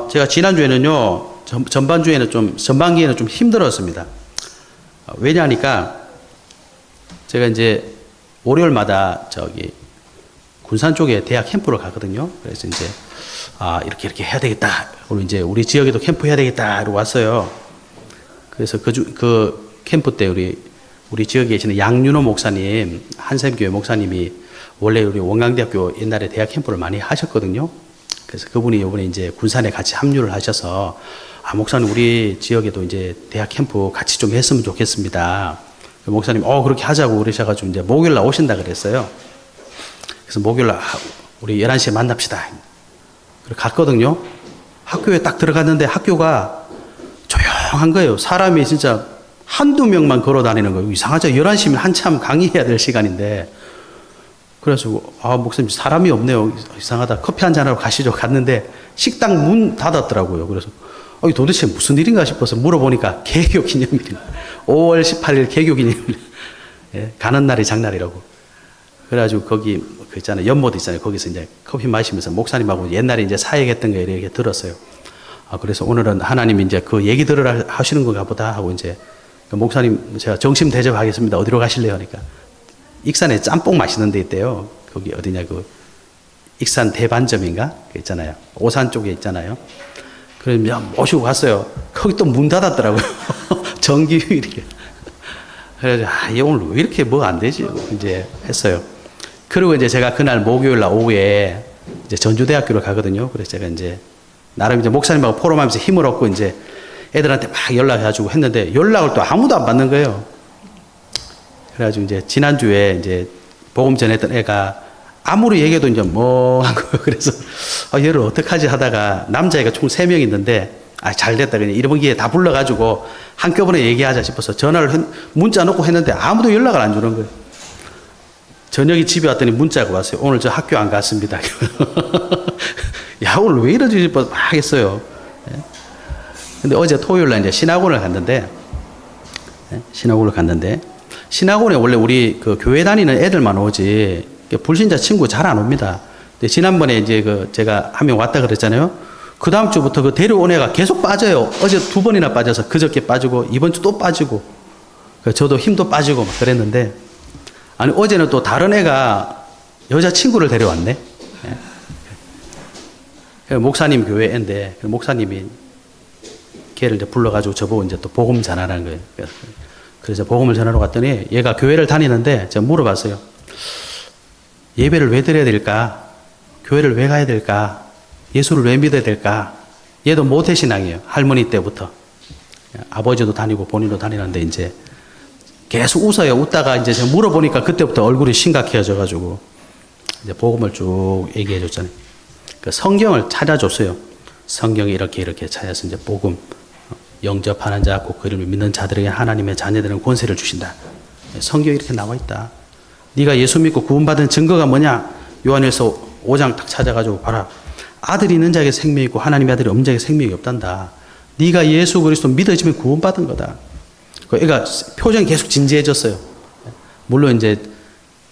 제가 지난주에는요, 전반기에는 좀 힘들었습니다. 왜냐하니까, 제가 이제 월요일마다 군산 쪽에 대학 캠프를 가거든요. 그래서 이제, 이렇게 해야 되겠다. 그리고 이제 우리 지역에도 캠프 해야 되겠다. 이러고 왔어요. 그래서 그 캠프 때 우리 지역에 계시는 양윤호 목사님, 한샘교회 목사님이 원래 우리 원광대학교 옛날에 대학 캠프를 많이 하셨거든요. 그래서 그분이 이번에 이제 군산에 같이 합류를 하셔서, 목사님 우리 지역에도 이제 대학 캠프 같이 좀 했으면 좋겠습니다. 목사님, 그렇게 하자고 그러셔가지고 이제 목요일날 오신다 그랬어요. 그래서 목요일날 우리 11시에 만납시다. 그래서 갔거든요. 학교에 딱 들어갔는데 학교가 조용한 거예요. 사람이 진짜 한두 명만 걸어 다니는 거예요. 이상하죠. 11시면 한참 강의해야 될 시간인데. 그래서, 목사님, 사람이 없네요. 이상하다. 커피 한잔하러 가시죠. 갔는데, 식당 문 닫았더라고요. 그래서, 도대체 무슨 일인가 싶어서 물어보니까, 개교 기념일. 5월 18일 개교 기념일. 예, 가는 날이 장날이라고. 그래가지고, 거기, 있잖아요. 연못 있잖아요. 거기서 이제 커피 마시면서 목사님하고 옛날에 이제 사역했던 거 이렇게 들었어요. 그래서 오늘은 하나님 이제 그 얘기 들으라 하시는 건가 보다 하고 이제, 목사님, 제가 점심 대접하겠습니다. 어디로 가실래요? 하니까. 익산에 짬뽕 맛있는 데 있대요. 거기 어디냐, 익산 대반점인가? 그 있잖아요. 오산 쪽에 있잖아요. 그래서 모시고 갔어요. 거기 또 문 닫았더라고요. 정기휴일이에요. 그래서, 얘 오늘 왜 이렇게 뭐 안 되지? 이제 했어요. 그리고 이제 제가 그날 목요일 날 오후에 이제 전주대학교를 가거든요. 그래서 제가 이제 나름 이제 목사님하고 포럼하면서 힘을 얻고 이제 애들한테 막 연락해가지고 했는데 연락을 또 아무도 안 받는 거예요. 그래가지고 이제 지난주에 이제 복음 전했던 애가 아무리 얘기해도 이제 멍한 거예요. 그래서 얘를 어떡하지 하다가 남자애가 총 3명 있는데 잘 됐다. 그냥 이번 기회에 다 불러가지고 한꺼번에 얘기하자 싶어서 문자 넣고 했는데 아무도 연락을 안 주는 거예요. 저녁에 집에 왔더니 문자가 왔어요. 오늘 저 학교 안 갔습니다. 야, 오늘 왜 이러지 싶어서 막 했어요. 근데 어제 토요일 날 이제 신학원을 갔는데 신학원에 원래 우리 그 교회 다니는 애들만 오지 불신자 친구 잘 안 옵니다. 근데 지난번에 이제 제가 한 명 왔다 그랬잖아요. 그 다음 주부터 그 데려온 애가 계속 빠져요. 어제 2번이나 빠져서 그저께 빠지고 이번 주 또 빠지고 저도 힘도 빠지고 막 그랬는데 어제는 또 다른 애가 여자 친구를 데려왔네. 목사님 교회 애인데 목사님이 걔를 이제 불러가지고 저보고 이제 또 복음 전하라는 거예요. 그래서 복음을 전하러 갔더니 얘가 교회를 다니는데 제가 물어봤어요. 예배를 왜 드려야 될까? 교회를 왜 가야 될까? 예수를 왜 믿어야 될까? 얘도 모태신앙이에요. 할머니 때부터. 아버지도 다니고 본인도 다니는데 이제 계속 웃어요. 웃다가 이제 제가 물어보니까 그때부터 얼굴이 심각해져가지고 이제 복음을 쭉 얘기해 줬잖아요. 그 성경을 찾아줬어요. 성경이 이렇게 찾아서 이제 복음. 영접하는 자, 곧 그 이름을 믿는 자들에게 하나님의 자녀들은 권세를 주신다. 성경에 이렇게 나와 있다. 네가 예수 믿고 구원받은 증거가 뭐냐? 요한일서 5장 딱 찾아가지고 봐라. 아들이 있는 자에게 생명이 있고 하나님의 아들이 없는 자에게 생명이 없단다. 네가 예수 그리스도 믿어지면 구원받은 거다. 그러니까 표정이 계속 진지해졌어요. 물론 이제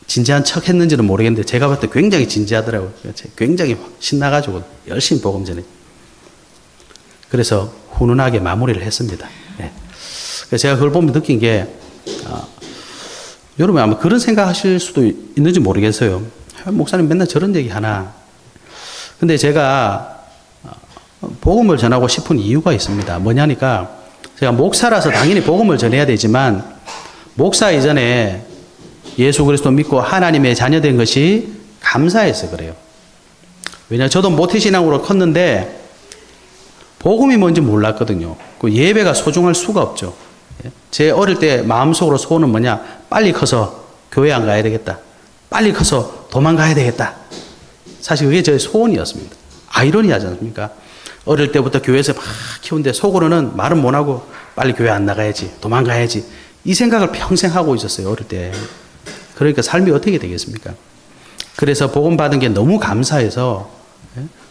진지한 척 했는지는 모르겠는데 제가 봤을 때 굉장히 진지하더라고요. 굉장히 신나가지고 열심히 복음 전해. 그래서 훈훈하게 마무리를 했습니다. 네. 그래서 제가 그걸 보면 느낀 게, 여러분 아마 그런 생각 하실 수도 있는지 모르겠어요. 목사님 맨날 저런 얘기 하나. 근데 제가 복음을 전하고 싶은 이유가 있습니다. 뭐냐니까, 제가 목사라서 당연히 복음을 전해야 되지만, 목사 이전에 예수 그리스도 믿고 하나님의 자녀된 것이 감사해서 그래요. 왜냐하면 저도 모태신앙으로 컸는데, 복음이 뭔지 몰랐거든요. 그 예배가 소중할 수가 없죠. 제 어릴 때 마음속으로 소원은 뭐냐? 빨리 커서 교회 안 가야 되겠다. 빨리 커서 도망가야 되겠다. 사실 그게 제 소원이었습니다. 아이러니하지 않습니까? 어릴 때부터 교회에서 막 키우는데 속으로는 말은 못하고 빨리 교회 안 나가야지. 도망가야지. 이 생각을 평생 하고 있었어요. 어릴 때. 그러니까 삶이 어떻게 되겠습니까? 그래서 복음 받은 게 너무 감사해서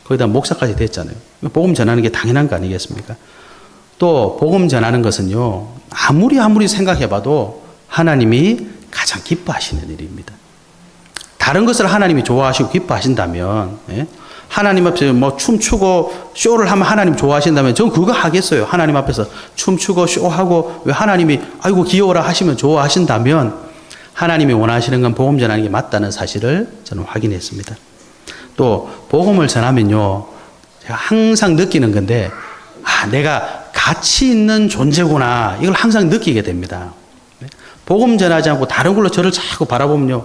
거기다 목사까지 됐잖아요. 복음 전하는 게 당연한 거 아니겠습니까? 또 복음 전하는 것은요. 아무리 생각해봐도 하나님이 가장 기뻐하시는 일입니다. 다른 것을 하나님이 좋아하시고 기뻐하신다면 하나님 앞에서 뭐 춤추고 쇼를 하면 하나님 좋아하신다면 전 그거 하겠어요. 하나님 앞에서 춤추고 쇼하고 왜 하나님이 아이고 귀여워라 하시면 좋아하신다면 하나님이 원하시는 건 복음 전하는 게 맞다는 사실을 저는 확인했습니다. 또 복음을 전하면요, 제가 항상 느끼는 건데 내가 가치 있는 존재구나 이걸 항상 느끼게 됩니다. 복음 전하지 않고 다른 걸로 저를 자꾸 바라보면요,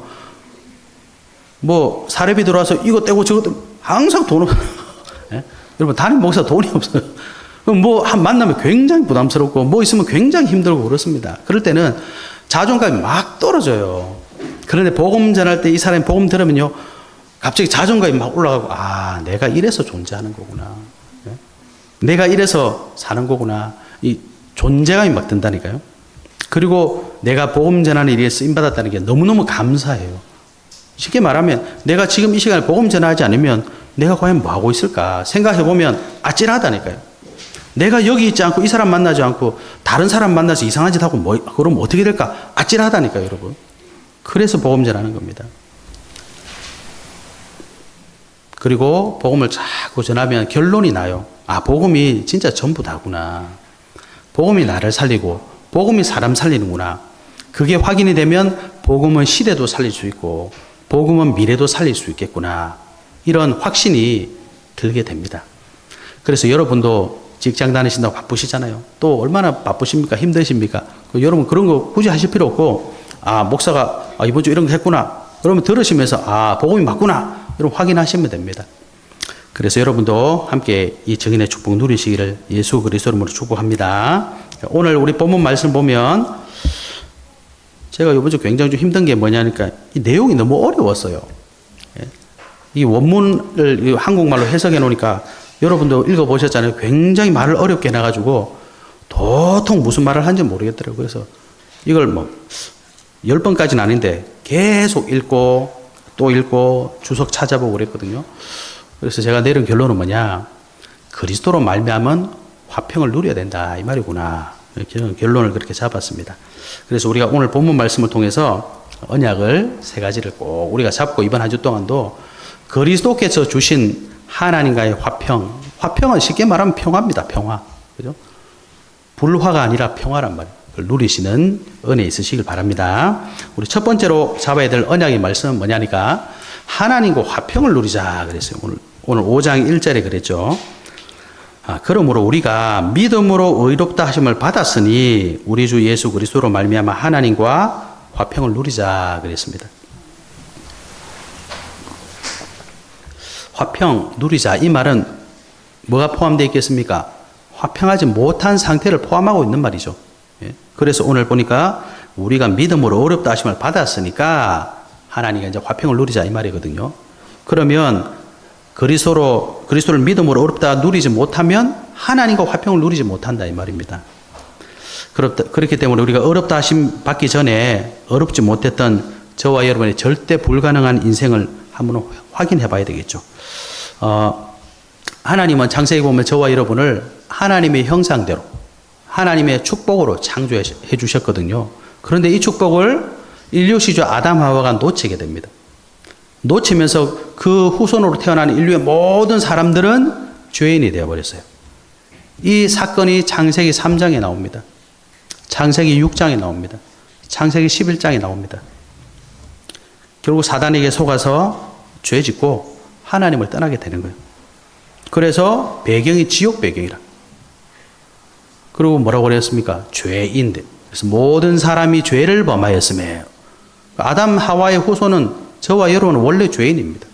뭐 사례비 들어와서 이거 떼고 저거 떼고 항상 돈 없어요. 여러분 담임 목사 돈이 없어요. 뭐 만나면 굉장히 부담스럽고 뭐 있으면 굉장히 힘들고 그렇습니다. 그럴 때는 자존감이 막 떨어져요. 그런데 복음 전할 때 이 사람이 복음 들으면요, 갑자기 자존감이 막 올라가고 내가 이래서 존재하는 거구나. 내가 이래서 사는 거구나. 이 존재감이 막 든다니까요. 그리고 내가 복음 전하는 일에 쓰임받았다는 게 너무너무 감사해요. 쉽게 말하면 내가 지금 이 시간에 복음 전하지 않으면 내가 과연 뭐 하고 있을까 생각해보면 아찔하다니까요. 내가 여기 있지 않고 이 사람 만나지 않고 다른 사람 만나서 이상한 짓 하고 그러면 어떻게 될까? 아찔하다니까요, 여러분. 그래서 복음 전하는 겁니다. 그리고 복음을 자꾸 전하면 결론이 나요. 복음이 진짜 전부 다구나. 복음이 나를 살리고 복음이 사람 살리는구나. 그게 확인이 되면 복음은 시대도 살릴 수 있고 복음은 미래도 살릴 수 있겠구나. 이런 확신이 들게 됩니다. 그래서 여러분도 직장 다니신다고 바쁘시잖아요. 또 얼마나 바쁘십니까? 힘드십니까? 여러분 그런 거 굳이 하실 필요 없고 목사가 이번 주 이런 거 했구나. 그러면 들으시면서 복음이 맞구나. 여러분 확인하시면 됩니다. 그래서 여러분도 함께 이 증인의 축복 누리시기를 예수 그리스도 이름으로 축복합니다. 오늘 우리 본문 말씀 보면 제가 이번 주 굉장히 좀 힘든 게 뭐냐니까 이 내용이 너무 어려웠어요. 이 원문을 한국말로 해석해 놓으니까 여러분도 읽어보셨잖아요. 굉장히 말을 어렵게 해놔가지고 도통 무슨 말을 하는지 모르겠더라고요. 그래서 이걸 10번까지는 아닌데 계속 읽고 또 읽고 주석 찾아보고 그랬거든요. 그래서 제가 내린 결론은 뭐냐, 그리스도로 말미암은 화평을 누려야 된다 이 말이구나. 저는 결론을 그렇게 잡았습니다. 그래서 우리가 오늘 본문 말씀을 통해서 언약을 3가지를 꼭 우리가 잡고 이번 한 주 동안도 그리스도께서 주신 하나님과의 화평은 쉽게 말하면 평화입니다. 평화. 그죠? 불화가 아니라 평화란 말이에요. 그걸 누리시는 은혜 있으시길 바랍니다. 우리 첫 번째로 잡아야 될 언약의 말씀은 뭐냐니까 하나님과 화평을 누리자 그랬어요. 오늘 5장 1절에 그랬죠. 그러므로 우리가 믿음으로 의롭다 하심을 받았으니 우리 주 예수 그리스도로 말미암아 하나님과 화평을 누리자 그랬습니다. 화평 누리자 이 말은 뭐가 포함되어 있겠습니까? 화평하지 못한 상태를 포함하고 있는 말이죠. 그래서 오늘 보니까 우리가 믿음으로 어렵다 하심을 받았으니까 하나님과 이제 화평을 누리자 이 말이거든요. 그러면 그리스도를 믿음으로 어렵다 누리지 못하면 하나님과 화평을 누리지 못한다 이 말입니다. 그렇기 때문에 우리가 어렵다 하심 받기 전에 어렵지 못했던 저와 여러분의 절대 불가능한 인생을 한번 확인해 봐야 되겠죠. 하나님은 창세기 보면 저와 여러분을 하나님의 형상대로 하나님의 축복으로 창조해 주셨거든요. 그런데 이 축복을 인류시조 아담 하와가 놓치게 됩니다. 놓치면서 그 후손으로 태어난 인류의 모든 사람들은 죄인이 되어버렸어요. 이 사건이 창세기 3장에 나옵니다. 창세기 6장에 나옵니다. 창세기 11장에 나옵니다. 결국 사단에게 속아서 죄 짓고 하나님을 떠나게 되는 거예요. 그래서 배경이 지옥 배경이라. 그리고 뭐라고 그랬습니까? 죄인들. 그래서 모든 사람이 죄를 범하였음에 아담 하와의 후손은 저와 여러분은 원래 죄인입니다.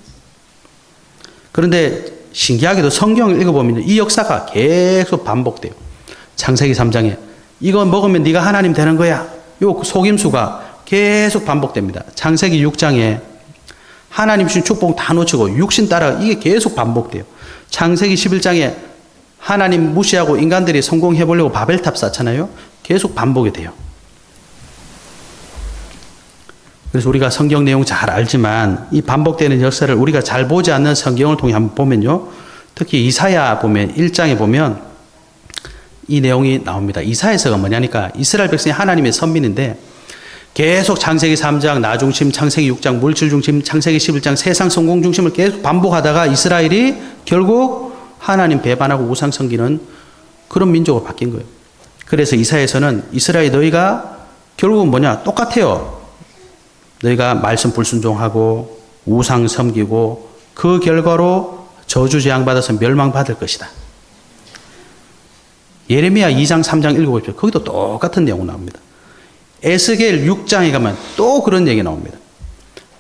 그런데 신기하게도 성경을 읽어보면 이 역사가 계속 반복돼요. 창세기 3장에 이거 먹으면 네가 하나님 되는 거야. 요 속임수가 계속 반복됩니다. 창세기 6장에 하나님 주신 축복 다 놓치고 육신 따라 이게 계속 반복돼요. 창세기 11장에 하나님 무시하고 인간들이 성공해 보려고 바벨탑 쌓잖아요. 계속 반복이 돼요. 그래서 우리가 성경 내용 잘 알지만 이 반복되는 역사를 우리가 잘 보지 않는 성경을 통해 한번 보면요. 특히 이사야 보면 1장에 보면 이 내용이 나옵니다. 이사야서가 뭐냐니까 이스라엘 백성이 하나님의 선민인데 계속 창세기 3장 나 중심, 창세기 6장 물질 중심, 창세기 11장 세상 성공 중심을 계속 반복하다가 이스라엘이 결국 하나님 배반하고 우상 섬기는 그런 민족으로 바뀐 거예요. 그래서 이사야에서는 이스라엘 너희가 결국은 뭐냐? 똑같아요. 너희가 말씀 불순종하고 우상 섬기고 그 결과로 저주 재앙받아서 멸망받을 것이다. 예레미야 2장 3장 읽어보십시오. 거기도 똑같은 내용 나옵니다. 에스겔 6장에 가면 또 그런 얘기 나옵니다.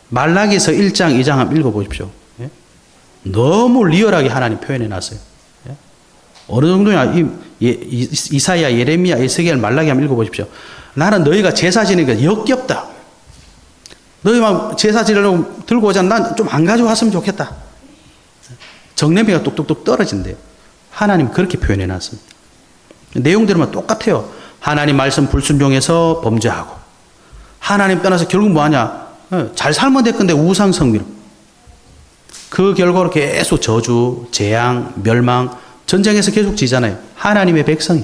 말라기서 1장 2장 한번 읽어보십시오. 예? 너무 리얼하게 하나님 표현해 놨어요. 예? 어느 정도냐? 이사야, 예레미야, 에스겔, 말라기 한번 읽어보십시오. 나는 너희가 제사 지내니까 역겹다. 너희만 제사 지내려고 들고 오자. 난 좀 안 가져왔으면 좋겠다. 정내미가 뚝뚝뚝 떨어진대요. 하나님 그렇게 표현해 놨습니다. 내용들은 똑같아요. 하나님 말씀 불순종해서 범죄하고 하나님 떠나서 결국 뭐하냐? 잘 살면 됐건데 우상 섬기로 그 결과로 계속 저주, 재앙, 멸망, 전쟁에서 계속 지잖아요. 하나님의 백성이.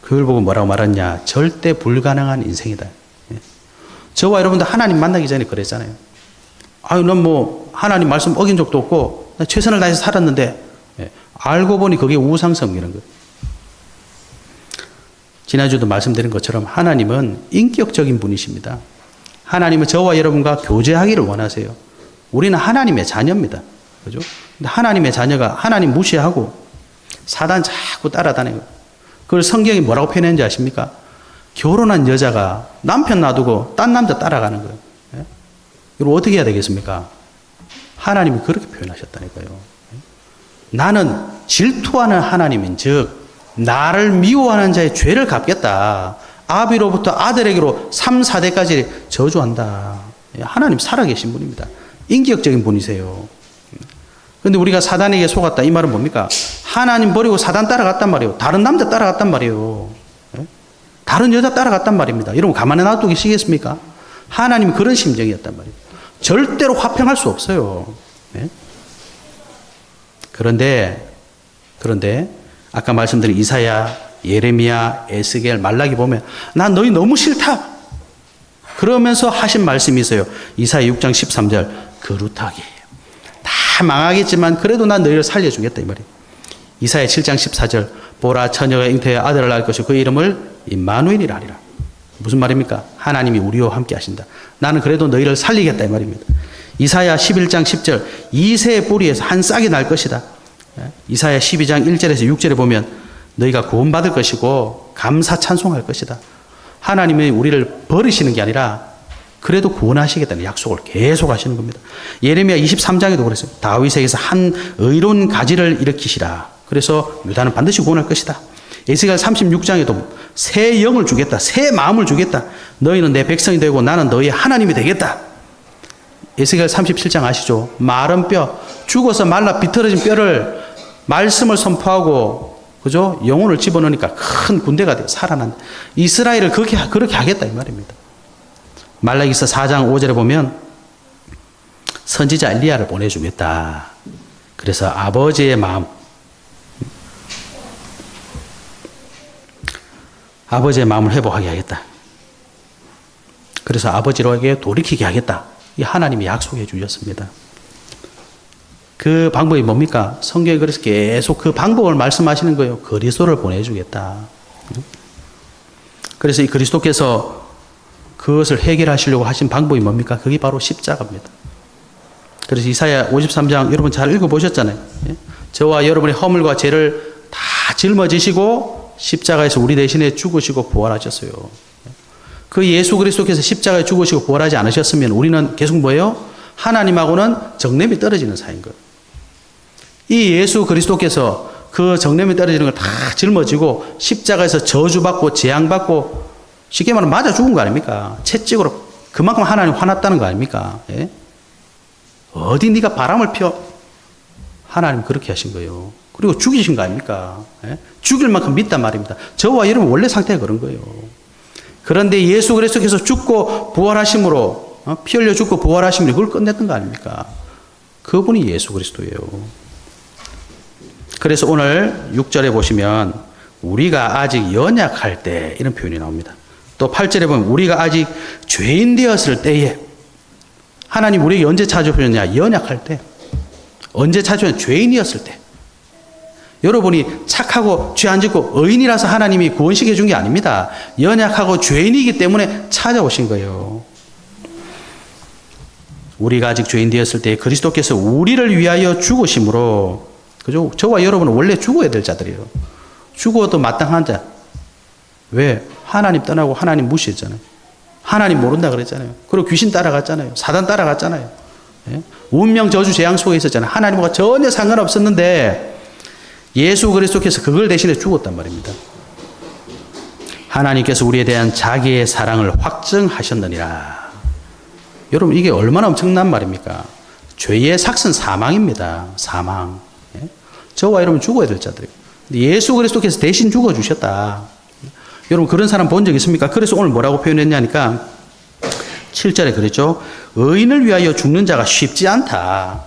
그걸 보고 뭐라고 말했냐? 절대 불가능한 인생이다. 저와 여러분들 하나님 만나기 전에 그랬잖아요. 아유, 넌 뭐 하나님 말씀 어긴 적도 없고 최선을 다해서 살았는데 알고 보니 그게 우상 섬기는 거예요. 지난주도 말씀드린 것처럼 하나님은 인격적인 분이십니다. 하나님은 저와 여러분과 교제하기를 원하세요. 우리는 하나님의 자녀입니다. 그죠? 근데 하나님의 자녀가 하나님 무시하고 사단 자꾸 따라다니고 그걸 성경이 뭐라고 표현했는지 아십니까? 결혼한 여자가 남편 놔두고 딴 남자 따라가는 거예요. 이걸 어떻게 해야 되겠습니까? 하나님이 그렇게 표현하셨다니까요. 나는 질투하는 하나님인 즉 나를 미워하는 자의 죄를 갚겠다. 아비로부터 아들에게로 3, 4대까지 저주한다. 하나님 살아계신 분입니다. 인격적인 분이세요. 그런데 우리가 사단에게 속았다. 이 말은 뭡니까? 하나님 버리고 사단 따라갔단 말이에요. 다른 남자 따라갔단 말이에요. 다른 여자 따라갔단 말입니다. 여러분 가만히 놔두시겠습니까? 하나님이 그런 심정이었단 말이에요. 절대로 화평할 수 없어요. 그런데 아까 말씀드린 이사야, 예레미야, 에스겔, 말라기 보면 난 너희 너무 싫다. 그러면서 하신 말씀이 있어요. 이사야 6장 13절 거룩하게 다 망하겠지만 그래도 난 너희를 살려주겠다 이 말이에요. 이사야 7장 14절 보라 처녀가 잉태하여 아들을 낳을 것이고 그 이름을 임마누엘이라 하리라. 무슨 말입니까? 하나님이 우리와 함께 하신다. 나는 그래도 너희를 살리겠다 이 말입니다. 이사야 11장 10절 이새의 뿌리에서 한 싹이 날 것이다. 이사야 12장 1절에서 6절에 보면 너희가 구원받을 것이고 감사 찬송할 것이다. 하나님이 우리를 버리시는 게 아니라 그래도 구원하시겠다는 약속을 계속 하시는 겁니다. 예레미야 23장에도 그랬어요. 다윗에게서 한 의로운 가지를 일으키시라. 그래서 유다는 반드시 구원할 것이다. 에스겔 36장에도 새 영을 주겠다. 새 마음을 주겠다. 너희는 내 백성이 되고 나는 너희의 하나님이 되겠다. 에스겔 37장 아시죠? 마른 뼈, 죽어서 말라 비틀어진 뼈를 말씀을 선포하고 그죠? 영혼을 집어넣으니까 큰 군대가 돼 살아난다. 이스라엘을 그렇게 하겠다 이 말입니다. 말라기서 4장 5절에 보면 선지자 엘리야를 보내주겠다. 그래서 아버지의 마음을 회복하게 하겠다. 그래서 아버지로에게 돌이키게 하겠다. 이 하나님이 약속해 주셨습니다. 그 방법이 뭡니까? 성경에 그래서 계속 그 방법을 말씀하시는 거예요. 그리스도를 보내주겠다. 그래서 이 그리스도께서 그것을 해결하시려고 하신 방법이 뭡니까? 그게 바로 십자가입니다. 그래서 이사야 53장 여러분 잘 읽어보셨잖아요. 저와 여러분의 허물과 죄를 다 짊어지시고 십자가에서 우리 대신에 죽으시고 부활하셨어요. 그 예수 그리스도께서 십자가에 죽으시고 부활하지 않으셨으면 우리는 계속 뭐예요? 하나님하고는 정냄이 떨어지는 사이인 거예요. 이 예수 그리스도께서 그 정냄이 떨어지는 걸 다 짊어지고 십자가에서 저주받고 재앙받고 쉽게 말하면 맞아 죽은 거 아닙니까? 채찍으로 그만큼 하나님 화났다는 거 아닙니까? 예? 어디 네가 바람을 펴? 하나님 그렇게 하신 거예요. 그리고 죽이신 거 아닙니까? 예? 죽일 만큼 믿단 말입니다. 저와 여러분 원래 상태가 그런 거예요. 그런데 예수 그리스도께서 죽고 부활하심으로 피 흘려 죽고 부활하심으로 그걸 끝냈던 거 아닙니까? 그분이 예수 그리스도예요. 그래서 오늘 6절에 보시면 우리가 아직 연약할 때 이런 표현이 나옵니다. 또 8절에 보면 우리가 아직 죄인 되었을 때에 하나님 우리에게 언제 찾아오셨냐? 연약할 때. 언제 찾아오냐? 죄인이었을 때. 여러분이 착하고 죄 안 짓고 의인이라서 하나님이 구원시켜 준 게 아닙니다. 연약하고 죄인이기 때문에 찾아오신 거예요. 우리가 아직 죄인 되었을 때 그리스도께서 우리를 위하여 죽으심으로, 그죠? 저와 여러분은 원래 죽어야 될 자들이에요. 죽어도 마땅한 자. 왜? 하나님 떠나고 하나님 무시했잖아요. 하나님 모른다 그랬잖아요. 그리고 귀신 따라갔잖아요. 사단 따라갔잖아요. 예? 운명 저주 재앙 속에 있었잖아요. 하나님과 전혀 상관없었는데 예수 그리스도께서 그걸 대신에 죽었단 말입니다. 하나님께서 우리에 대한 자기의 사랑을 확증하셨느니라. 여러분 이게 얼마나 엄청난 말입니까? 죄의 삭은 사망입니다. 사망. 예? 저와 여러분 죽어야 될 자들이에요. 예수 그리스도께서 대신 죽어주셨다. 여러분 그런 사람 본 적 있습니까? 그래서 오늘 뭐라고 표현했냐니까 7절에 그랬죠. 의인을 위하여 죽는 자가 쉽지 않다.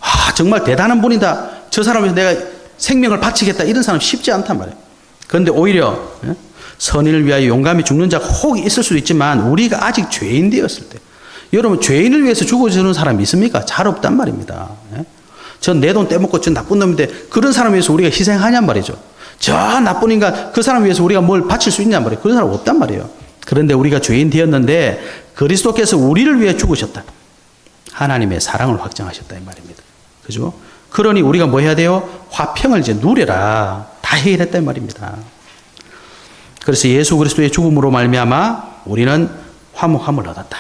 아 정말 대단한 분이다. 저 사람을 내가 생명을 바치겠다. 이런 사람 쉽지 않단 말이에요. 그런데 오히려 선인을 위하여 용감히 죽는 자가 혹 있을 수도 있지만 우리가 아직 죄인 되었을 때, 여러분 죄인을 위해서 죽어주는 사람이 있습니까? 잘 없단 말입니다. 전 내 돈 떼먹고 전 나쁜 놈인데 그런 사람 위해서 우리가 희생하냔 말이죠. 저 나쁜 인간 그 사람 위해서 우리가 뭘 바칠 수 있냔 말이에요. 그런 사람 없단 말이에요. 그런데 우리가 죄인 되었는데 그리스도께서 우리를 위해 죽으셨다. 하나님의 사랑을 확정하셨다 이 말입니다. 그죠? 그러니 우리가 뭐 해야 돼요? 화평을 이제 누려라. 다 해결했다 이 말입니다. 그래서 예수 그리스도의 죽음으로 말미암아 우리는 화목함을 얻었다.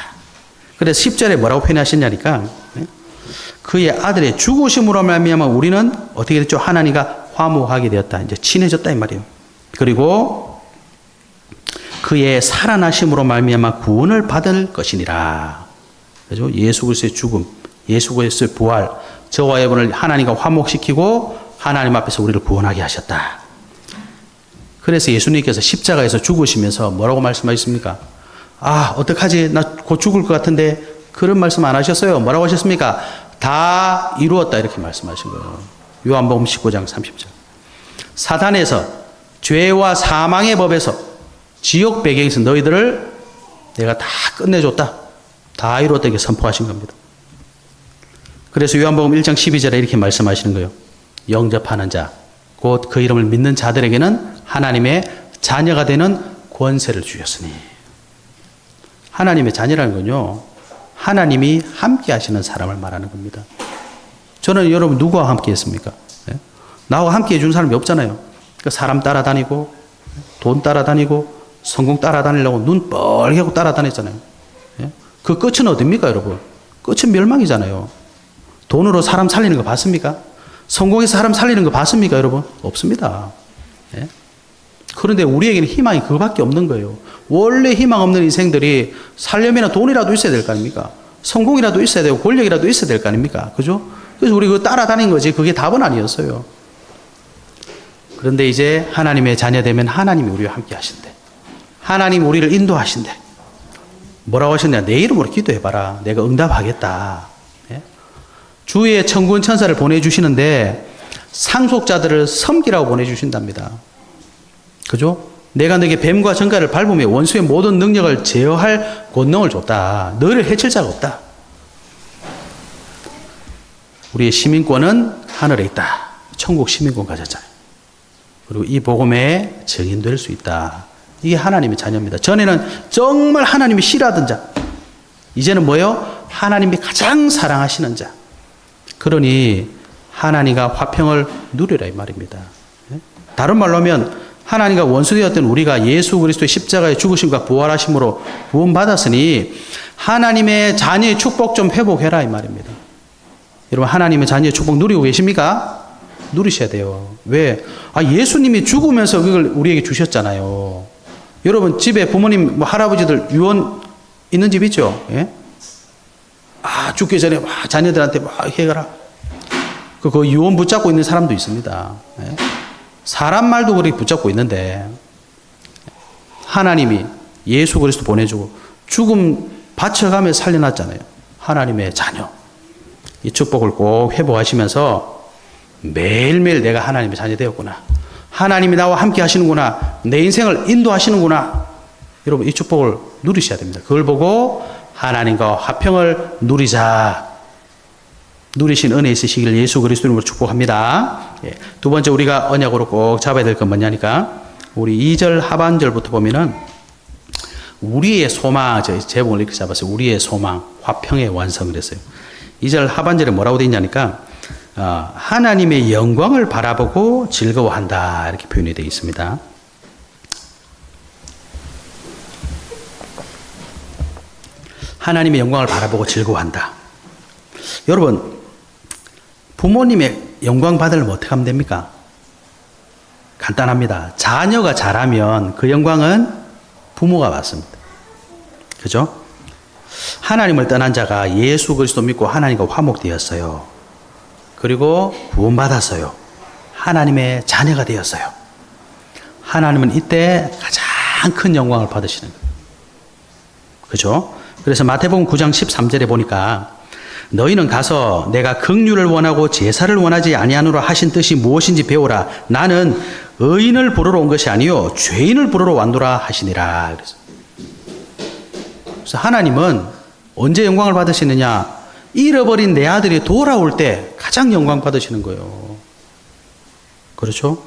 그래서 10절에 뭐라고 표현하셨냐니까 그의 아들의 죽으심으로 말미암아 우리는 어떻게 됐죠? 하나님과 화목하게 되었다. 이제 친해졌다 이 말이에요. 그리고 그의 살아나심으로 말미암아 구원을 받을 것이니라. 그죠? 예수 그리스도의 죽음, 예수 그리스도의 부활, 저와 여러분을 하나님과 화목시키고 하나님 앞에서 우리를 구원하게 하셨다. 그래서 예수님께서 십자가에서 죽으시면서 뭐라고 말씀하셨습니까? 아, 어떡하지? 나 곧 죽을 것 같은데 그런 말씀 안 하셨어요. 뭐라고 하셨습니까? 다 이루었다 이렇게 말씀하신 거예요. 요한복음 19장 30절. 사단에서 죄와 사망의 법에서 지옥 배경에서 너희들을 내가 다 끝내줬다. 다 이루었다 이렇게 선포하신 겁니다. 그래서 요한복음 1장 12절에 이렇게 말씀하시는 거예요. 영접하는 자, 곧 그 이름을 믿는 자들에게는 하나님의 자녀가 되는 권세를 주셨으니. 하나님의 자녀라는 건요, 하나님이 함께 하시는 사람을 말하는 겁니다. 저는 여러분 누구와 함께 했습니까? 예? 나와 함께 해준 사람이 없잖아요. 그러니까 사람 따라다니고 돈 따라다니고 성공 따라다니려고 눈 뻘게 하고 따라다녔잖아요. 예? 그 끝은 어딥니까 여러분? 끝은 멸망이잖아요. 돈으로 사람 살리는 거 봤습니까? 성공해서 사람 살리는 거 봤습니까 여러분? 없습니다. 예? 그런데 우리에게는 희망이 그거밖에 없는 거예요. 원래 희망 없는 인생들이 살려면 돈이라도 있어야 될 거 아닙니까? 성공이라도 있어야 되고 권력이라도 있어야 될 거 아닙니까? 그죠? 그래서 우리 그거 따라다닌 거지 그게 답은 아니었어요. 그런데 이제 하나님의 자녀 되면 하나님이 우리와 함께 하신대. 하나님 우리를 인도하신대. 뭐라고 하셨냐? 내 이름으로 기도해봐라. 내가 응답하겠다. 예? 주의 천군 천사를 보내주시는데 상속자들을 섬기라고 보내주신답니다. 그죠? 내가 너에게 뱀과 정갈을 밟으며 원수의 모든 능력을 제어할 권능을 줬다. 너를 해칠 자가 없다. 우리의 시민권은 하늘에 있다. 천국 시민권 가졌잖아요. 그리고 이 복음에 증인될 수 있다. 이게 하나님의 자녀입니다. 전에는 정말 하나님이 싫어하던 자. 이제는 뭐예요? 하나님이 가장 사랑하시는 자. 그러니 하나님과 화평을 누리라 이 말입니다. 다른 말로 하면 하나님과 원수되었던 우리가 예수 그리스도의 십자가의 죽으심과 부활하심으로 구원받았으니 하나님의 자녀의 축복 좀 회복해라 이 말입니다. 여러분 하나님의 자녀의 축복 누리고 계십니까? 누리셔야 돼요. 왜? 아, 예수님이 죽으면서 그걸 우리에게 주셨잖아요. 여러분 집에 부모님 뭐 할아버지들 유언 있는 집 있죠? 예? 아, 죽기 전에 막 자녀들한테 막 해가라. 그 유언 붙잡고 있는 사람도 있습니다. 예? 사람 말도 그렇게 붙잡고 있는데 하나님이 예수 그리스도 보내주고 죽음 바쳐가며 살려놨잖아요. 하나님의 자녀. 이 축복을 꼭 회복하시면서 매일매일 내가 하나님의 자녀 되었구나. 하나님이 나와 함께 하시는구나. 내 인생을 인도하시는구나. 여러분 이 축복을 누리셔야 됩니다. 그걸 보고 하나님과 화평을 누리신 은혜 있으시길 예수 그리스도 이름으로 축복합니다. 예. 두 번째 우리가 언약으로 꼭 잡아야 될 건 뭐냐니까 우리 2절 하반절부터 보면은 우리의 소망, 제목을 이렇게 잡았어요. 우리의 소망, 화평의 완성을 했어요. 2절 하반절에 뭐라고 되어 있냐니까 하나님의 영광을 바라보고 즐거워한다 이렇게 표현이 되어 있습니다. 하나님의 영광을 바라보고 즐거워한다. 여러분 부모님의 영광 받으려면 어떻게 하면 됩니까? 간단합니다. 자녀가 잘하면 그 영광은 부모가 받습니다. 그죠? 하나님을 떠난 자가 예수 그리스도 믿고 하나님과 화목되었어요. 그리고 구원받았어요. 하나님의 자녀가 되었어요. 하나님은 이때 가장 큰 영광을 받으시는 거예요. 그죠? 그래서 마태복음 9장 13절에 보니까 너희는 가서 내가 긍휼을 원하고 제사를 원하지 아니하노라 하신 뜻이 무엇인지 배우라. 나는 의인을 부르러 온 것이 아니요 죄인을 부르러 왔노라 하시니라. 그래서 하나님은 언제 영광을 받으시느냐? 잃어버린 내 아들이 돌아올 때 가장 영광 받으시는 거예요. 그렇죠?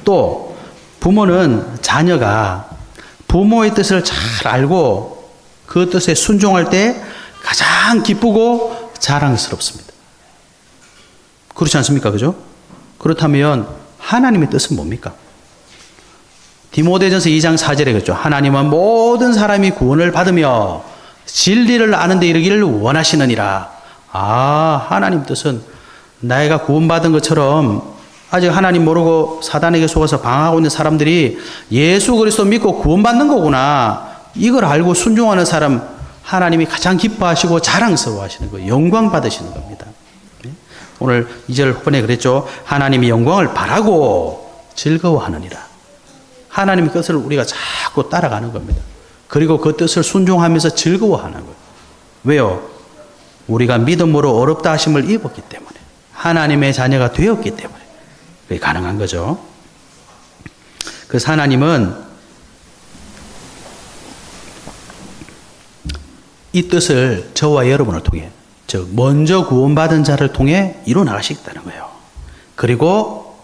또 부모는 자녀가 부모의 뜻을 잘 알고 그 뜻에 순종할 때 가장 기쁘고 자랑스럽습니다. 그렇지 않습니까? 그죠? 그렇다면 하나님의 뜻은 뭡니까? 디모데전서 2장 4절에 그랬죠. 하나님은 모든 사람이 구원을 받으며 진리를 아는 데 이르기를 원하시느니라. 하나님 뜻은 내가 구원받은 것처럼 아직 하나님 모르고 사단에게 속아서 방황하고 있는 사람들이 예수 그리스도 믿고 구원받는 거구나. 이걸 알고 순종하는 사람 하나님이 가장 기뻐하시고 자랑스러워 하시는 거예요. 영광 받으시는 겁니다. 오늘 2절 후반에 그랬죠. 하나님이 영광을 바라고 즐거워하느니라. 하나님의 뜻을 우리가 자꾸 따라가는 겁니다. 그리고 그 뜻을 순종하면서 즐거워하는 거예요. 왜요? 우리가 믿음으로 어렵다 하심을 입었기 때문에 하나님의 자녀가 되었기 때문에 그게 가능한 거죠. 그래서 하나님은 이 뜻을 저와 여러분을 통해 즉 먼저 구원받은 자를 통해 이루어 나가시겠다는 거예요. 그리고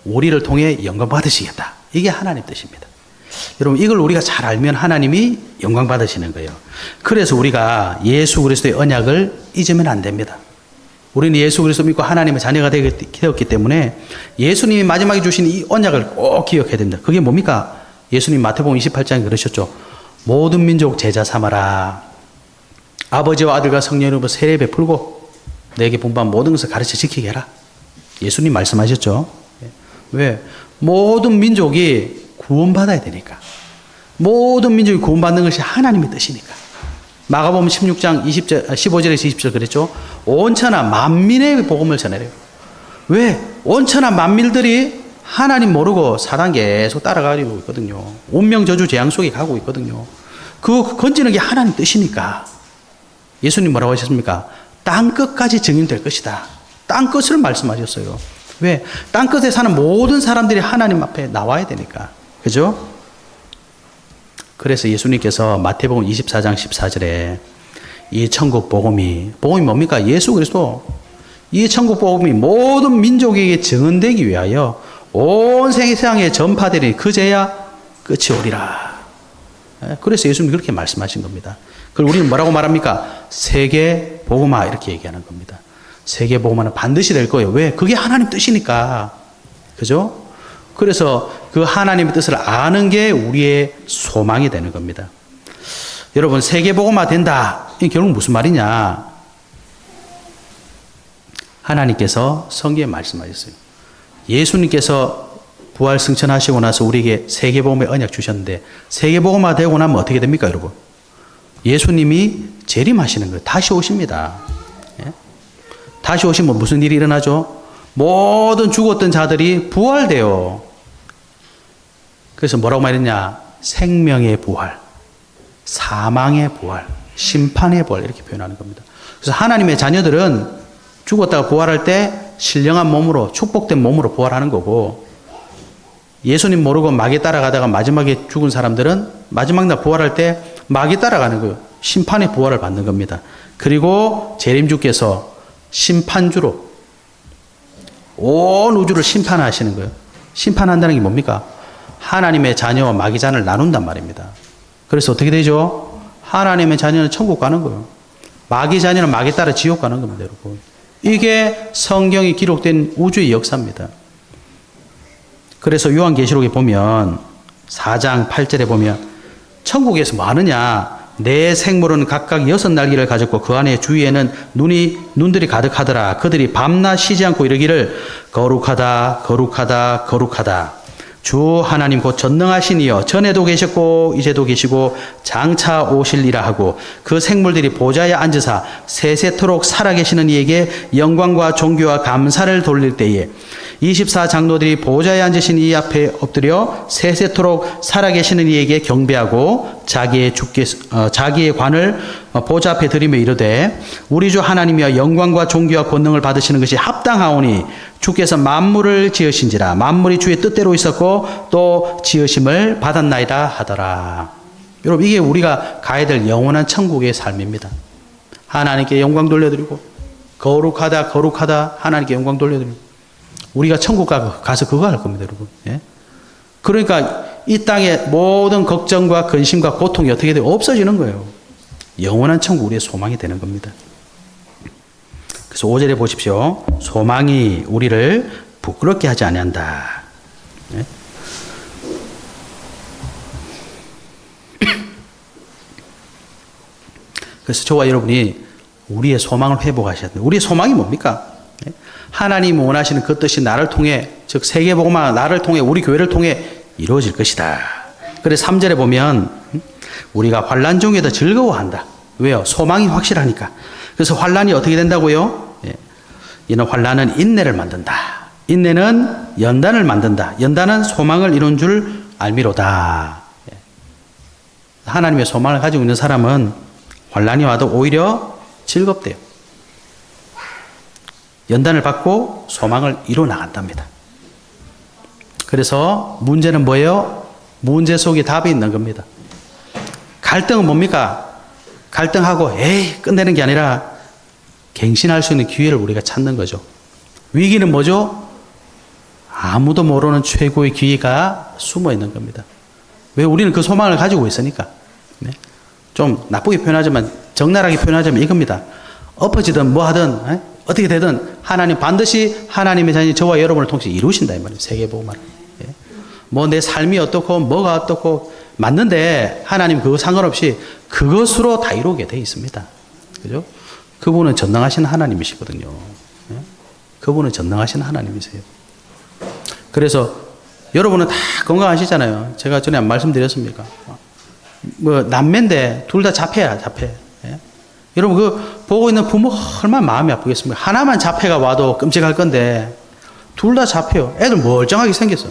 우리를 통해 영광 받으시겠다. 이게 하나님 뜻입니다. 여러분 이걸 우리가 잘 알면 하나님이 영광 받으시는 거예요. 그래서 우리가 예수 그리스도의 언약을 잊으면 안 됩니다. 우리는 예수 그리스도 믿고 하나님의 자녀가 되었기 때문에 예수님이 마지막에 주신 이 언약을 꼭 기억해야 됩니다. 그게 뭡니까? 예수님 마태복음 28장에 그러셨죠. 모든 민족 제자 삼아라. 아버지와 아들과 성령으로 세례 베풀고 내게 분부한 모든 것을 가르쳐 지키게 해라. 예수님 말씀하셨죠. 왜? 모든 민족이 구원받아야 되니까. 모든 민족이 구원받는 것이 하나님의 뜻이니까. 마가복음 16장 15절에서 20절 그랬죠. 온천하 만민의 복음을 전해래요. 왜? 온천하 만민들이 하나님 모르고 사단 계속 따라가고 있거든요. 운명 저주 재앙 속에 가고 있거든요. 그거 건지는 게 하나님 뜻이니까. 예수님 뭐라고 하셨습니까? 땅끝까지 증인될 것이다. 땅끝을 말씀하셨어요. 왜? 땅끝에 사는 모든 사람들이 하나님 앞에 나와야 되니까. 그죠? 그래서 예수님께서 마태복음 24장 14절에 이 천국 복음이 뭡니까? 예수 그리스도. 이 천국 복음이 모든 민족에게 증언되기 위하여 온 세상에 전파되리니 그제야 끝이 오리라. 그래서 예수님이 그렇게 말씀하신 겁니다. 그걸 우리는 뭐라고 말합니까? 세계 복음화 이렇게 얘기하는 겁니다. 세계 복음화는 반드시 될 거예요. 왜? 그게 하나님 뜻이니까. 그죠? 그래서 그 하나님의 뜻을 아는 게 우리의 소망이 되는 겁니다. 여러분 세계 복음화 된다. 이게 결국 무슨 말이냐? 하나님께서 성경에 말씀하셨어요. 예수님께서 부활 승천하시고 나서 우리에게 세계 복음의 언약 주셨는데 세계 복음화 되고 나면 어떻게 됩니까, 여러분? 예수님이 재림하시는 거예요. 다시 오십니다. 예? 다시 오시면 무슨 일이 일어나죠? 모든 죽었던 자들이 부활돼요. 그래서 뭐라고 말했냐? 생명의 부활, 사망의 부활, 심판의 부활 이렇게 표현하는 겁니다. 그래서 하나님의 자녀들은 죽었다가 부활할 때 신령한 몸으로 축복된 몸으로 부활하는 거고 예수님 모르고 마귀 따라가다가 마지막에 죽은 사람들은 마지막 날 부활할 때 마귀 따라가는 거예요. 심판의 부활을 받는 겁니다. 그리고 재림주께서 심판주로 온 우주를 심판하시는 거예요. 심판한다는 게 뭡니까? 하나님의 자녀와 마귀 자녀를 나눈단 말입니다. 그래서 어떻게 되죠? 하나님의 자녀는 천국 가는 거예요. 마귀 자녀는 마귀 따라 지옥 가는 겁니다, 여러분. 이게 성경이 기록된 우주의 역사입니다. 그래서 요한계시록에 보면 4장 8절에 보면 천국에서 뭐 하느냐? 내 생물은 각각 6날개를 가졌고 그 안에 주위에는 눈들이 가득하더라. 그들이 밤낮 쉬지 않고 이르기를 거룩하다 거룩하다 거룩하다. 주 하나님 곧 전능하신 이여 전에도 계셨고 이제도 계시고 장차 오실이라 하고 그 생물들이 보좌에 앉으사 세세토록 살아계시는 이에게 영광과 존귀와 감사를 돌릴 때에 24장로들이 보좌에 앉으신 이 앞에 엎드려 세세토록 살아계시는 이에게 경배하고 자기의 관을 보좌 앞에 드리며 이르되 우리 주 하나님이여 영광과 존귀와 권능을 받으시는 것이 합당하오니 주께서 만물을 지으신지라 만물이 주의 뜻대로 있었고 또 지으심을 받았나이다 하더라. 여러분 이게 우리가 가야 될 영원한 천국의 삶입니다. 하나님께 영광 돌려드리고 거룩하다 거룩하다 하나님께 영광 돌려드리고 우리가 천국 가서 그거 할 겁니다, 여러분. 예? 그러니까 이 땅의 모든 걱정과 근심과 고통이 어떻게 돼요? 없어지는 거예요. 영원한 천국 우리의 소망이 되는 겁니다. 그래서 5절에 보십시오. 소망이 우리를 부끄럽게 하지 아니한다. 예? 그래서 저와 여러분이 우리의 소망을 회복하셔야 돼요. 우리의 소망이 뭡니까? 예? 하나님이 원하시는 그 뜻이 나를 통해 즉 세계복음화 나를 통해 우리 교회를 통해 이루어질 것이다. 그래서 3절에 보면 우리가 환난 중에도 즐거워한다. 왜요? 소망이 확실하니까. 그래서 환난이 어떻게 된다고요? 예. 이는 환난은 인내를 만든다. 인내는 연단을 만든다. 연단은 소망을 이룬 줄 알미로다. 예. 하나님의 소망을 가지고 있는 사람은 환난이 와도 오히려 즐겁대요. 연단을 받고 소망을 이루어 나간답니다. 그래서 문제는 뭐예요? 문제 속에 답이 있는 겁니다. 갈등은 뭡니까? 갈등하고 끝내는 게 아니라 갱신할 수 있는 기회를 우리가 찾는 거죠. 위기는 뭐죠? 아무도 모르는 최고의 기회가 숨어 있는 겁니다. 왜? 우리는 그 소망을 가지고 있으니까. 네? 좀 나쁘게 표현하지만 적나라하게 표현하자면 이겁니다. 엎어지든 뭐 하든 어떻게 되든 하나님 반드시 하나님의 자녀 저와 여러분을 통해서 이루신다 이 말이에요. 세계복음화를. 예. 뭐 내 삶이 어떻고 뭐가 어떻고 맞는데 하나님 그거 상관없이 그것으로 다 이루게 돼 있습니다. 그죠? 그분은 전능하신 하나님이시거든요. 예. 그분은 전능하신 하나님이세요. 그래서 여러분은 다 건강하시잖아요. 제가 전에 말씀드렸습니까? 뭐 남매인데 둘 다 자폐야 자폐. 예. 여러분 그 보고 있는 부모가 얼마나 마음이 아프겠습니까? 하나만 자폐가 와도 끔찍할 건데 둘 다 자폐요. 애들 멀쩡하게 생겼어.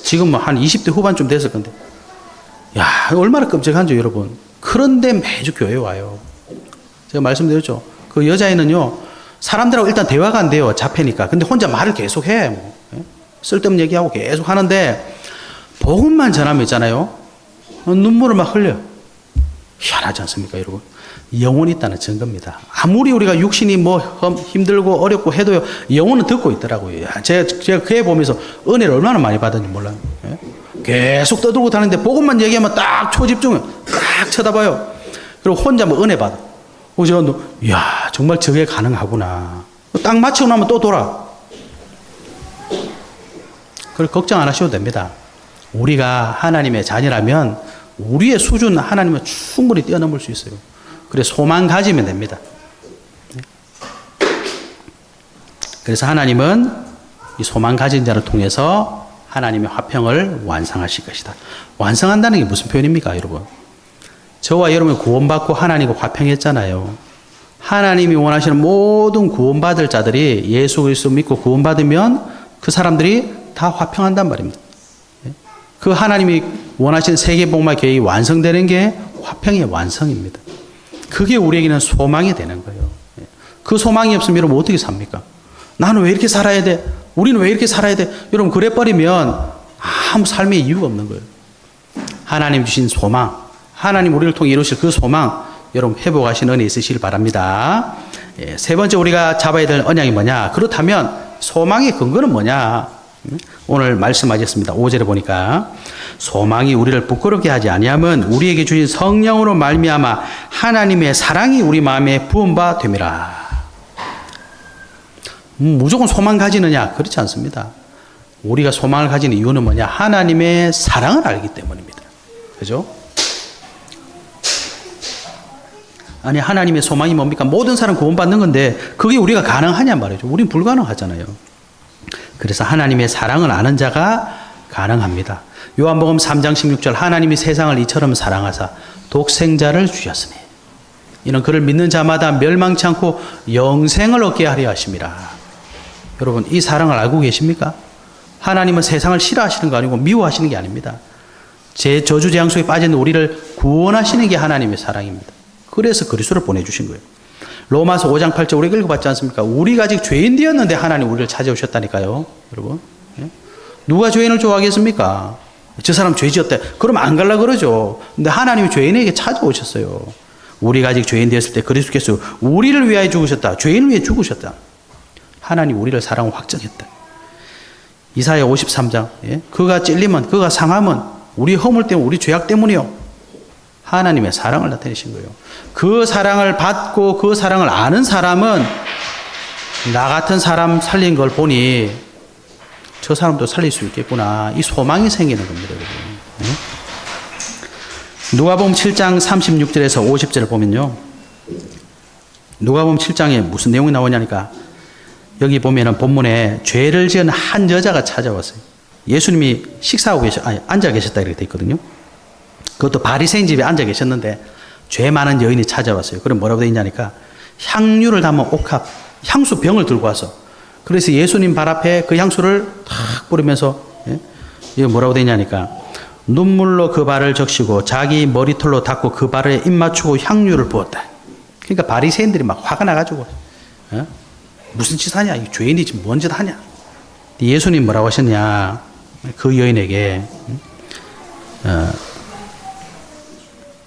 지금 뭐 한 20대 후반쯤 됐을 건데 야 얼마나 끔찍한지 여러분. 그런데 매주 교회에 와요. 제가 말씀드렸죠. 그 여자애는요 사람들하고 일단 대화가 안 돼요. 자폐니까. 근데 혼자 말을 계속 해. 뭐. 쓸데없는 얘기하고 계속 하는데 복음만 전하면 있잖아요. 눈물을 막 흘려요. 희한하지 않습니까, 여러분? 영혼이 있다는 증거입니다. 아무리 우리가 육신이 뭐 힘들고 어렵고 해도요, 영혼은 듣고 있더라고요. 야, 제가 그 애 보면서 은혜를 얼마나 많이 받았는지 몰라요. 예? 계속 떠들고 다니는데 복음만 얘기하면 딱 초집중해. 딱 쳐다봐요. 그리고 혼자 뭐 은혜 받아. 그래서 이야, 정말 저게 가능하구나. 딱 맞추고 나면 또 돌아. 그걸 걱정 안 하셔도 됩니다. 우리가 하나님의 자녀라면 우리의 수준 하나님은 충분히 뛰어넘을 수 있어요. 그래 소망 가지면 됩니다. 그래서 하나님은 이 소망 가진 자를 통해서 하나님의 화평을 완성하실 것이다. 완성한다는 게 무슨 표현입니까, 여러분? 저와 여러분이 구원받고 하나님과 화평했잖아요. 하나님이 원하시는 모든 구원받을 자들이 예수 그리스도 믿고 구원받으면 그 사람들이 다 화평한단 말입니다. 그 하나님이 원하시는 세계복음화 계획이 완성되는 게 화평의 완성입니다. 그게 우리에게는 소망이 되는 거예요. 그 소망이 없으면 여러분 어떻게 삽니까? 나는 왜 이렇게 살아야 돼? 우리는 왜 이렇게 살아야 돼? 여러분, 그래버리면 아무 삶의 이유가 없는 거예요. 하나님 주신 소망, 하나님 우리를 통해 이루실 그 소망, 여러분 회복하신 은혜 있으시길 바랍니다. 예, 세 번째 우리가 잡아야 될 언약이 뭐냐? 그렇다면 소망의 근거는 뭐냐? 오늘 말씀하셨습니다. 5절에 보니까 소망이 우리를 부끄럽게 하지 아니하면 우리에게 주신 성령으로 말미암아 하나님의 사랑이 우리 마음에 부은 바 됨이라. 무조건 소망 가지느냐? 그렇지 않습니다. 우리가 소망을 가지는 이유는 뭐냐? 하나님의 사랑을 알기 때문입니다. 그죠? 아니, 하나님의 소망이 뭡니까? 모든 사람 구원받는 건데 그게 우리가 가능하냐 말이죠. 우린 불가능하잖아요. 그래서 하나님의 사랑을 아는 자가 가능합니다. 요한복음 3장 16절 하나님이 세상을 이처럼 사랑하사 독생자를 주셨으니 이는 그를 믿는 자마다 멸망치 않고 영생을 얻게 하려 하심이라. 여러분, 이 사랑을 알고 계십니까? 하나님은 세상을 싫어하시는 거 아니고 미워하시는 게 아닙니다. 제 저주재앙 속에 빠진 우리를 구원하시는 게 하나님의 사랑입니다. 그래서 그리스도를 보내주신 거예요. 로마서 5장 8절 우리가 읽어봤지 않습니까? 우리가 아직 죄인 되었는데 하나님 우리를 찾아오셨다니까요. 여러분, 누가 죄인을 좋아하겠습니까? 저 사람 죄 지었대. 그럼 안 갈라 그러죠. 근데 하나님이 죄인에게 찾아오셨어요. 우리가 아직 죄인 되었을 때 그리스도께서 우리를 위하여 죽으셨다. 죄인을 위해 죽으셨다. 하나님 우리를 사랑 확정했다. 이사야 53장 그가 찔리면 그가 상함은 우리 허물 때문에 우리 죄악 때문이요. 하나님의 사랑을 나타내신 거예요. 그 사랑을 받고 그 사랑을 아는 사람은 나 같은 사람 살린 걸 보니 저 사람도 살릴 수 있겠구나. 이 소망이 생기는 겁니다. 여러분. 누가복음 7장 36절에서 50절을 보면요. 누가복음 7장에 무슨 내용이 나오냐니까 여기 보면은 본문에 죄를 지은 한 여자가 찾아왔어요. 예수님이 식사하고 앉아 계셨다 이렇게 돼 있거든요. 그것도 바리새인 집에 앉아 계셨는데 죄 많은 여인이 찾아왔어요. 그럼 뭐라고 돼 있냐니까 향유를 담은 옥합, 향수 병을 들고 와서 그래서 예수님 발 앞에 그 향수를 탁 뿌리면서 이거 뭐라고 돼 있냐니까 눈물로 그 발을 적시고 자기 머리털로 닦고 그 발에 입 맞추고 향유를 부었다. 그러니까 바리새인들이 막 화가 나가지고 무슨 짓 하냐? 이 죄인이 지금 뭔 짓 하냐? 예수님 뭐라고 하셨냐? 그 여인에게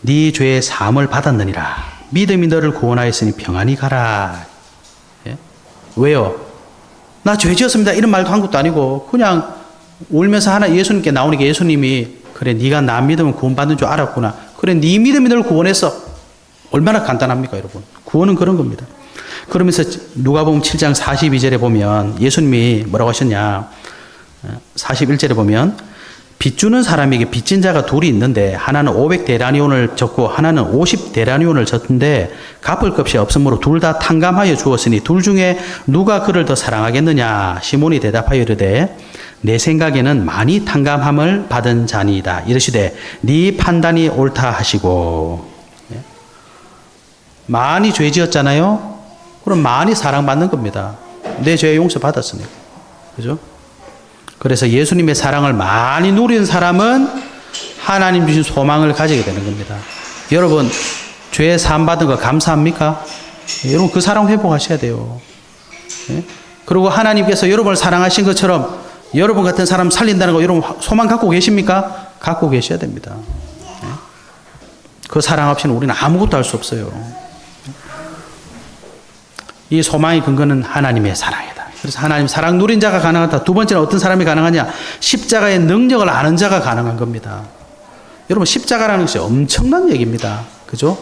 네 죄의 사함을 받았느니라. 믿음이 너를 구원하였으니 평안히 가라. 왜요? 나 죄 지었습니다. 이런 말도 한 것도 아니고 그냥 울면서 하나 예수님께 나오니까 예수님이 그래 네가 나 믿으면 구원받는 줄 알았구나. 그래 네 믿음이 너를 구원했어. 얼마나 간단합니까 여러분. 구원은 그런 겁니다. 그러면서 누가복음 7장 42절에 보면 예수님이 뭐라고 하셨냐. 41절에 보면 빚주는 사람에게 빚진 자가 둘이 있는데 하나는 500데나리온을 졌고 하나는 50데나리온을 졌는데 갚을 것이 없으므로 둘 다 탕감하여 주었으니 둘 중에 누가 그를 더 사랑하겠느냐. 시몬이 대답하여 이르되 내 생각에는 많이 탕감함을 받은 자니이다. 이르시되 네 판단이 옳다 하시고. 많이 죄 지었잖아요. 그럼 많이 사랑받는 겁니다. 내 죄 용서 받았으니까. 그죠? 그래서 예수님의 사랑을 많이 누리는 사람은 하나님 주신 소망을 가지게 되는 겁니다. 여러분, 죄 사함 받은 거 감사합니까? 여러분, 그 사랑 회복하셔야 돼요. 그리고 하나님께서 여러분을 사랑하신 것처럼 여러분 같은 사람 살린다는 거 여러분 소망 갖고 계십니까? 갖고 계셔야 됩니다. 그 사랑 없이는 우리는 아무것도 할 수 없어요. 이 소망의 근거는 하나님의 사랑이다. 그래서 하나님 사랑 누린 자가 가능하다. 두 번째는 어떤 사람이 가능하냐? 십자가의 능력을 아는 자가 가능한 겁니다. 여러분 십자가라는 것이 엄청난 얘기입니다. 그죠?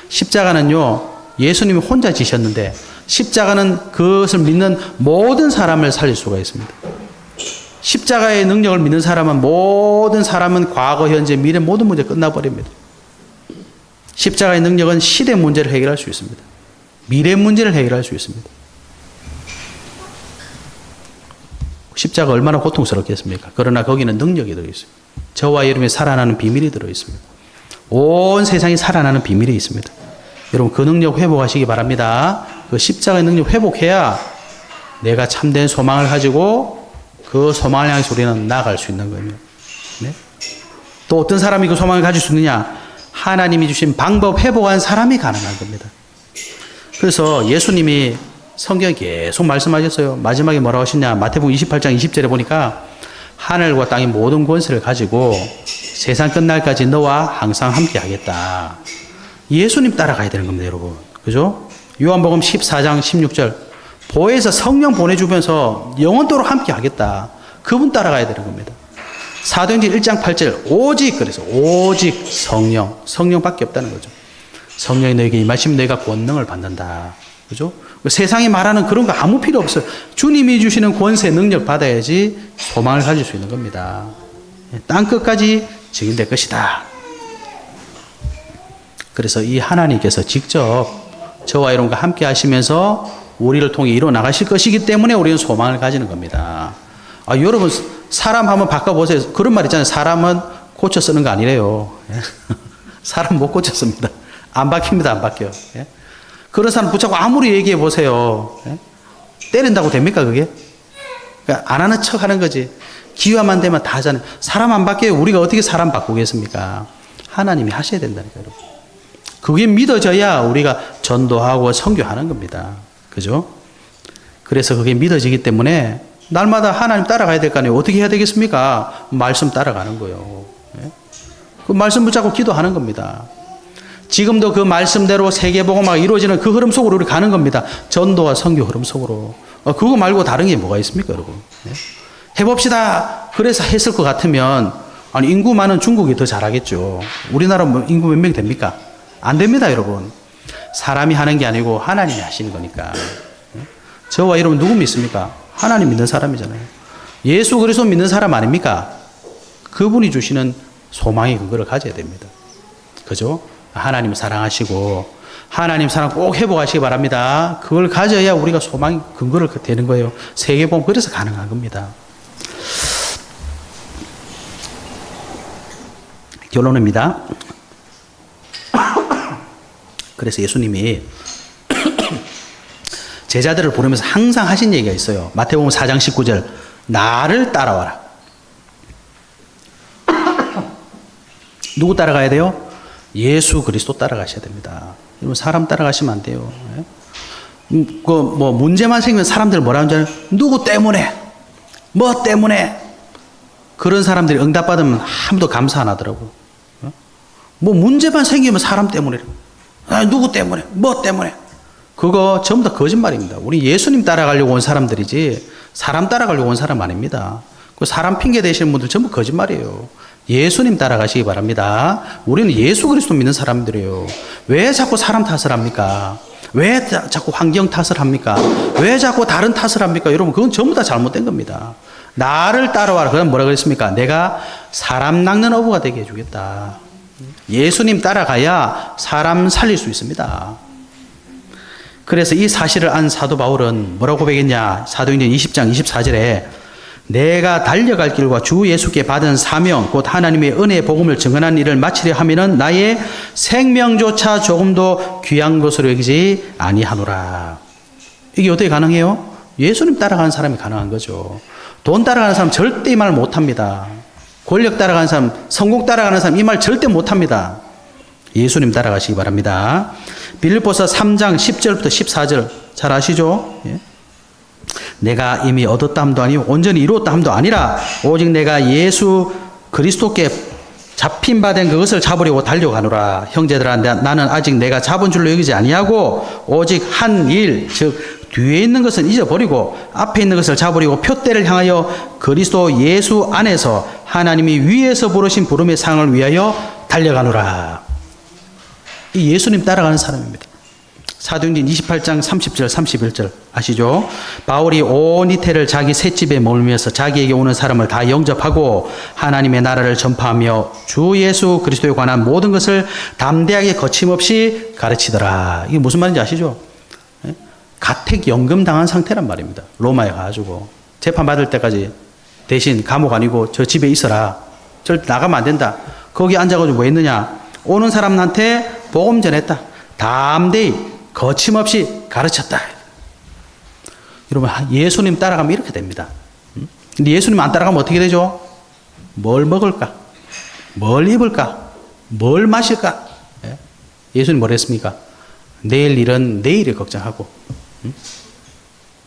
십자가는요 예수님이 혼자 지셨는데 십자가는 그것을 믿는 모든 사람을 살릴 수가 있습니다. 십자가의 능력을 믿는 사람은 모든 사람은 과거, 현재, 미래 모든 문제 끝나버립니다. 십자가의 능력은 시대 문제를 해결할 수 있습니다. 미래 문제를 해결할 수 있습니다. 십자가 얼마나 고통스럽겠습니까? 그러나 거기는 능력이 들어있습니다. 저와 여러분이 살아나는 비밀이 들어있습니다. 온 세상이 살아나는 비밀이 있습니다. 여러분 그 능력 회복하시기 바랍니다. 그 십자가의 능력 회복해야 내가 참된 소망을 가지고 그 소망을 향해서 우리는 나아갈 수 있는 거예요. 네? 또 어떤 사람이 그 소망을 가질 수 있느냐? 하나님이 주신 방법 회복한 사람이 가능한 겁니다. 그래서 예수님이 성경에 계속 말씀하셨어요. 마지막에 뭐라고 하셨냐? 마태복음 28장 20절에 보니까 하늘과 땅의 모든 권세를 가지고 세상 끝날까지 너와 항상 함께 하겠다. 예수님 따라가야 되는 겁니다, 여러분. 그죠? 요한복음 14장 16절. 보혜사 성령 보내주면서 영원토록 함께 하겠다. 그분 따라가야 되는 겁니다. 사도행전 1장 8절. 오직, 그래서 오직 성령밖에 없다는 거죠. 성령이 너에게 임하시면 너희가 권능을 받는다. 그죠? 세상이 말하는 그런 거 아무 필요 없어요. 주님이 주시는 권세, 능력 받아야지 소망을 가질 수 있는 겁니다. 땅 끝까지 증인될 것이다. 그래서 이 하나님께서 직접 저와 여러분과 함께 하시면서 우리를 통해 이루어 나가실 것이기 때문에 우리는 소망을 가지는 겁니다. 여러분, 사람 한번 바꿔보세요. 그런 말 있잖아요. 사람은 고쳐 쓰는 거 아니래요. 사람 못 고쳐 씁니다. 안 바뀝니다. 안 바뀌어요. 그런 사람 붙잡고 아무리 얘기해 보세요. 때린다고 됩니까, 그게? 그러니까 안 하는 척 하는 거지. 기회만 되면 다 하잖아요. 사람 안 바뀌어요. 우리가 어떻게 사람 바꾸겠습니까? 하나님이 하셔야 된다니까요. 그게 믿어져야 우리가 전도하고 선교하는 겁니다. 그죠? 그래서 그게 믿어지기 때문에 날마다 하나님 따라가야 될 거 아니에요. 어떻게 해야 되겠습니까? 말씀 따라가는 거예요. 그 말씀 붙잡고 기도하는 겁니다. 지금도 그 말씀대로 세계복음화가 이루어지는 그 흐름 속으로 우리 가는 겁니다. 전도와 선교 흐름 속으로. 그거 말고 다른 게 뭐가 있습니까, 여러분? 해봅시다. 그래서 했을 것 같으면, 아니, 인구 많은 중국이 더 잘하겠죠. 우리나라 인구 몇 명이 됩니까? 안 됩니다, 여러분. 사람이 하는 게 아니고 하나님이 하시는 거니까. 저와 여러분 누구 믿습니까? 하나님 믿는 사람이잖아요. 예수 그리스도 믿는 사람 아닙니까? 그분이 주시는 소망의 근거를 가져야 됩니다. 그죠? 하나님 사랑하시고 하나님 사랑 꼭 회복하시기 바랍니다. 그걸 가져야 우리가 소망의 근거를 되는 거예요. 세계복음 그래서 가능한 겁니다. 결론입니다. 그래서 예수님이 제자들을 부르면서 항상 하신 얘기가 있어요. 마태복음 4장 19절. 나를 따라와라. 누구 따라가야 돼요? 예수 그리스도 따라가셔야 됩니다. 여러분 사람 따라가시면 안 돼요. 문제만 생기면 사람들 뭐라는 줄 알아요? 누구 때문에? 뭐 때문에? 그런 사람들이 응답받으면 아무도 감사 안 하더라고. 문제만 생기면 사람 때문에. 누구 때문에? 뭐 때문에? 그거 전부 다 거짓말입니다. 우리 예수님 따라가려고 온 사람들이지 사람 따라가려고 온 사람 아닙니다. 그 사람 핑계 대시는 분들 전부 거짓말이에요. 예수님 따라가시기 바랍니다. 우리는 예수 그리스도 믿는 사람들이에요. 왜 자꾸 사람 탓을 합니까? 왜 자꾸 환경 탓을 합니까? 왜 자꾸 다른 탓을 합니까? 여러분 그건 전부 다 잘못된 겁니다. 나를 따라와라. 그럼 뭐라 그랬습니까? 내가 사람 낚는 어부가 되게 해주겠다. 예수님 따라가야 사람 살릴 수 있습니다. 그래서 이 사실을 안 사도 바울은 뭐라고 고백했냐? 사도행전 20장 24절에 내가 달려갈 길과 주 예수께 받은 사명 곧 하나님의 은혜의 복음을 증언한 일을 마치려 하면은 나의 생명조차 조금도 귀한 것으로 여기지 아니하노라. 이게 어떻게 가능해요? 예수님 따라가는 사람이 가능한 거죠. 돈 따라가는 사람 절대 이 말 못합니다. 권력 따라가는 사람, 성공 따라가는 사람 이 말 절대 못합니다. 예수님 따라가시기 바랍니다. 빌립보서 3장 10절부터 14절 잘 아시죠? 예? 내가 이미 얻었다 함도 아니고 온전히 이루었다 함도 아니라 오직 내가 예수 그리스도께 잡힌 바 된 그것을 잡으려고 달려가노라. 형제들아 나는 아직 내가 잡은 줄로 여기지 아니하고 오직 한 일 즉 뒤에 있는 것은 잊어버리고 앞에 있는 것을 잡으려고 표대를 향하여 그리스도 예수 안에서 하나님이 위에서 부르신 부름의 상을 위하여 달려가노라. 이 예수님 따라가는 사람입니다. 사도행전 28장 30절 31절 아시죠? 바울이 온 이태를 자기 셋집에 머물면서 자기에게 오는 사람을 다 영접하고 하나님의 나라를 전파하며 주 예수 그리스도에 관한 모든 것을 담대하게 거침없이 가르치더라. 이게 무슨 말인지 아시죠? 가택연금 당한 상태란 말입니다. 로마에 가가지고 재판받을 때까지 대신 감옥 아니고 저 집에 있어라. 절대 나가면 안 된다. 거기 앉아가지고 뭐 했느냐? 오는 사람한테 복음 전했다. 담대히 거침없이 가르쳤다. 여러분 예수님 따라가면 이렇게 됩니다. 근데 예수님 안 따라가면 어떻게 되죠? 뭘 먹을까? 뭘 입을까? 뭘 마실까? 예수님 뭐랬습니까? 내일 일은 내일을 걱정하고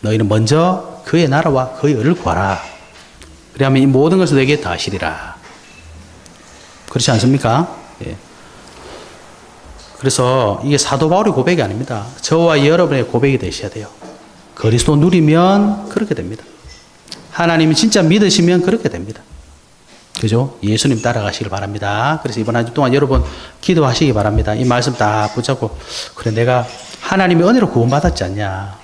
너희는 먼저 그의 나라와 그의 의를 구하라. 그리하면 이 모든 것을 너에게 더하시리라. 그렇지 않습니까? 예. 그래서 이게 사도 바울의 고백이 아닙니다. 저와 여러분의 고백이 되셔야 돼요. 그리스도 누리면 그렇게 됩니다. 하나님 진짜 믿으시면 그렇게 됩니다. 그죠? 예수님 따라가시길 바랍니다. 그래서 이번 한 주 동안 여러분 기도하시기 바랍니다. 이 말씀 딱 붙잡고, 그래, 내가 하나님의 은혜로 구원받았지 않냐?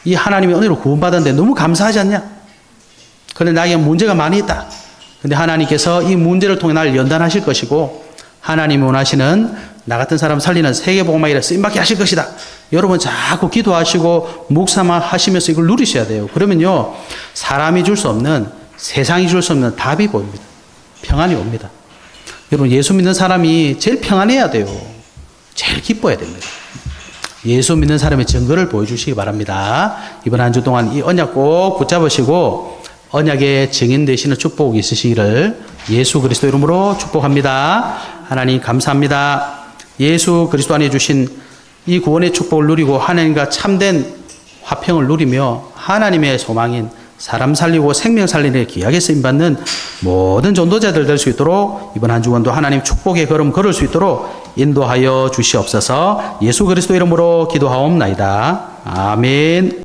이 하나님의 은혜로 구원받았는데 너무 감사하지 않냐? 그런데 나에게 문제가 많이 있다. 근데 하나님께서 이 문제를 통해 나를 연단하실 것이고, 하나님이 원하시는 나 같은 사람 살리는 세계복음화에 쓰임받게 하실 것이다. 여러분 자꾸 기도하시고 묵상하시면서 이걸 누리셔야 돼요. 그러면요, 사람이 줄 수 없는, 세상이 줄 수 없는 답이 보입니다. 평안이 옵니다. 여러분, 예수 믿는 사람이 제일 평안해야 돼요. 제일 기뻐해야 됩니다. 예수 믿는 사람의 증거를 보여주시기 바랍니다. 이번 한 주 동안 이 언약 꼭 붙잡으시고 언약의 증인 되시는 축복이 있으시기를 예수 그리스도 이름으로 축복합니다. 하나님 감사합니다. 예수 그리스도 안에 주신 이 구원의 축복을 누리고 하나님과 참된 화평을 누리며 하나님의 소망인 사람 살리고 생명 살리는 귀하게 쓰임받는 모든 전도자들 될 수 있도록 이번 한 주간도 하나님 축복의 걸음 걸을 수 있도록 인도하여 주시옵소서. 예수 그리스도 이름으로 기도하옵나이다. 아멘.